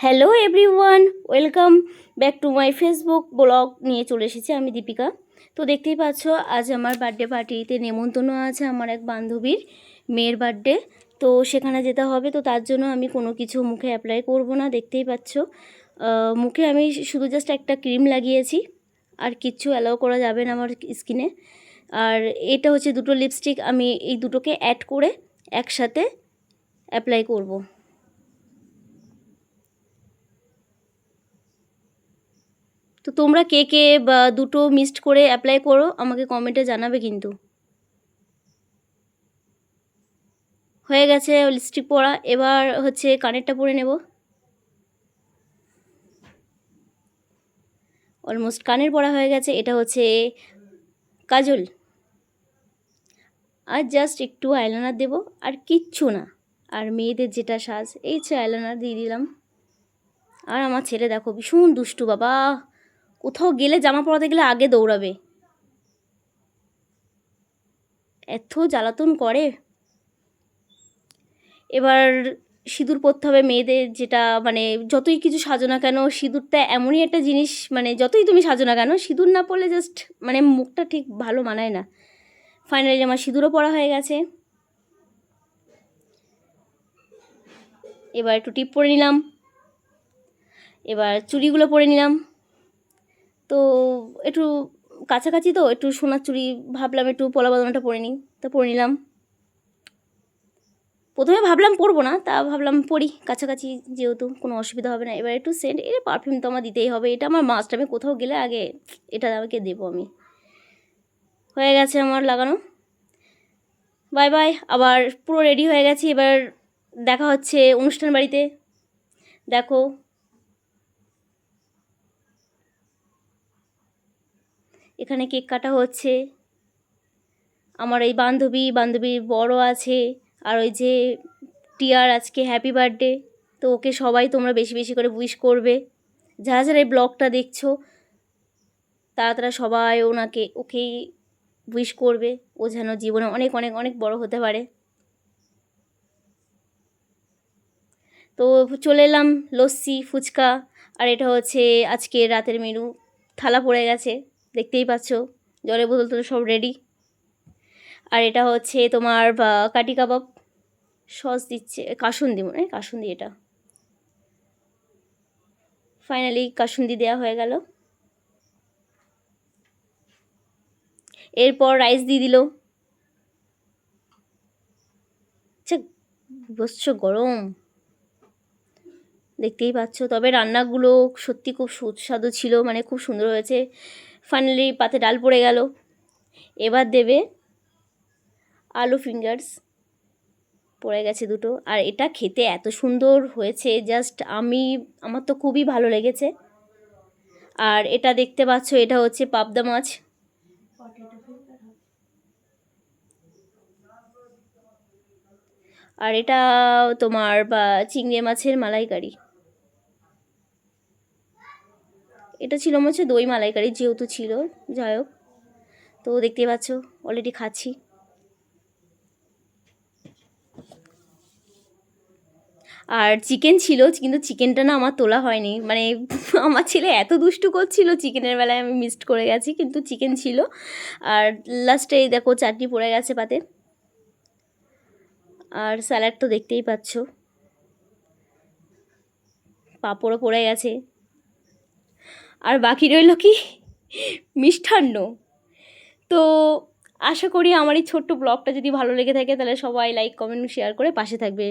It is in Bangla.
Hello everyone, welcome back to my Facebook blog নিয়ে চলে এসেছি আমি দীপিকা। তো দেখতেই পাচ্ছ আজ আমার বার্থডে পার্টিতে নেমন্তন্ন আছে আমার এক বান্ধবীর মেয়ের বার্থডে। তো সেখানে যেতে হবে, তো তার জন্য আমি কোনো কিছু মুখে অ্যাপ্লাই করব না। দেখতেই পাচ্ছ মুখে আমি শুধু জাস্ট একটা ক্রিম লাগিয়েছি, আর কিচ্ছু অ্যালাউ করা যাবে না আমার স্কিনে। আর এটা হচ্ছে দুটো লিপস্টিক, আমি এই দুটোকে অ্যাড করে একসাথে অ্যাপ্লাই করব। তো তোমরা কে কে বা দুটো মিক্সড করে অ্যাপ্লাই করো আমাকে কমেন্টে জানাবে কিন্তু। হয়ে গেছে লিপস্টিক পরা, এবার হচ্ছে কানেরটা পরে নেব। অলমোস্ট কানের পরা হয়ে গেছে। এটা হচ্ছে কাজল, আর জাস্ট একটু আইলাইনার দেবো, আর কিচ্ছু না। আর মেয়েদের যেটা সাজ, এই হচ্ছে আইলাইনার দিয়ে দিলাম। আর আমার ছেলে দেখো ভীষণ দুষ্টু বাবা, কোথাও গেলে জামা পরাতে গেলে আগে দৌড়াবে, এত জ্বালাতন করে। এবার সিঁদুর পরতে হবে মেয়েদের, যেটা মানে যতই কিছু সাজো না কেন, সিঁদুরটা এমনই একটা জিনিস, মানে যতই তুমি সাজো না কেন সিঁদুর না পরলে জাস্ট মানে মুখটা ঠিক ভালো মানায় না। ফাইনালি আমার সিঁদুরও পরা হয়ে গেছে। এবার একটু টিপ পরে নিলাম, এবার চুড়িগুলো পরে নিলাম। তো একটু কাছাকাছি, তো একটু সোনার চুড়ি ভাবলাম একটু পলা বাঁধানোটা পরে নিই, তা পরে নিলাম। প্রথমে ভাবলাম পরবো না, তা ভাবলাম পরি, কাছাকাছি যেহেতু কোনো অসুবিধা হবে না। এবার একটু সেন্ট, এটা পারফিউম তো আমার দিতেই হবে, এটা আমার মাস্ট। আমি কোথাও গেলে আগে এটা আমাকে দেবো আমি। হয়ে গেছে আমার লাগানো, বাই বাই। আবার পুরো রেডি হয়ে গেছি, এবার দেখা হচ্ছে অনুষ্ঠান বাড়িতে। দেখো এখানে কেক কাটা হচ্ছে, আমার এই বান্ধবীর বড় আছে, আর ওই যে টিয়ার আজকে হ্যাপি বার্থডে। তো ওকে সবাই তোমরা বেশি বেশি করে উইশ করবে, যারা যারা এই ব্লগটা দেখছো তারা সবাই ওকেই উইশ করবে, ও যেন জীবনে অনেক অনেক অনেক বড় হতে পারে। তো চলে এলাম লস্যি ফুচকা, আর এটা হচ্ছে আজকে রাতের মেনু। থালা পড়ে গেছে দেখতেই পাচ্ছ, জলের বোতল তো সব রেডি। আর এটা হচ্ছে তোমার কাটি কাবাব, সস দিচ্ছে কাসুন্দি, মনে হয় কাসুন্দি এটা। ফাইনালি কাসুন্দি দেওয়া হয়ে গেল। এরপর রাইস দিয়ে দিল। আচ্ছা বসছ গরম, দেখতেই পাচ্ছ। তবে রান্নাগুলো সত্যি খুব সুস্বাদু ছিল, মানে খুব সুন্দর হয়েছে। ফাইনালি পাতে ডাল পড়ে গেল। এবার দেবে আলু ফিঙ্গার্স, পড়ে গেছে দুটো। আর এটা খেতে এত সুন্দর হয়েছে, জাস্ট আমার তো খুবই ভালো লেগেছে। আর এটা দেখতে পাচ্ছ, এটা হচ্ছে পাবদা মাছ। আর এটা তোমার চিংড়ি মাছের মালাইকারি। এটা ছিল মনে হচ্ছে দই মালাইকারি, যেহেতু ছিল, যাই হোক। তো দেখতেই পাচ্ছ অলরেডি খাচ্ছি। আর চিকেন ছিল, কিন্তু চিকেনটা না আমার তোলা হয়নি, মানে আমার ছেলে এত দুষ্টু করছিল চিকেনের বেলায়, আমি মিসড করে গেছি, কিন্তু চিকেন ছিল। আর লাস্টে এই দেখো চাটনি পড়ে গেছে পাতে, আর স্যালাড তো দেখতেই পাচ্ছ, পাঁপড়ও পড়ে গেছে। আর বাকি রইল কি মিষ্টান্ন। তো আশা করি আমার এই ছোট্ট ব্লগটা যদি ভালো লেগে থাকে তাহলে সবাই লাইক কমেন্ট শেয়ার করে পাশে থাকবে।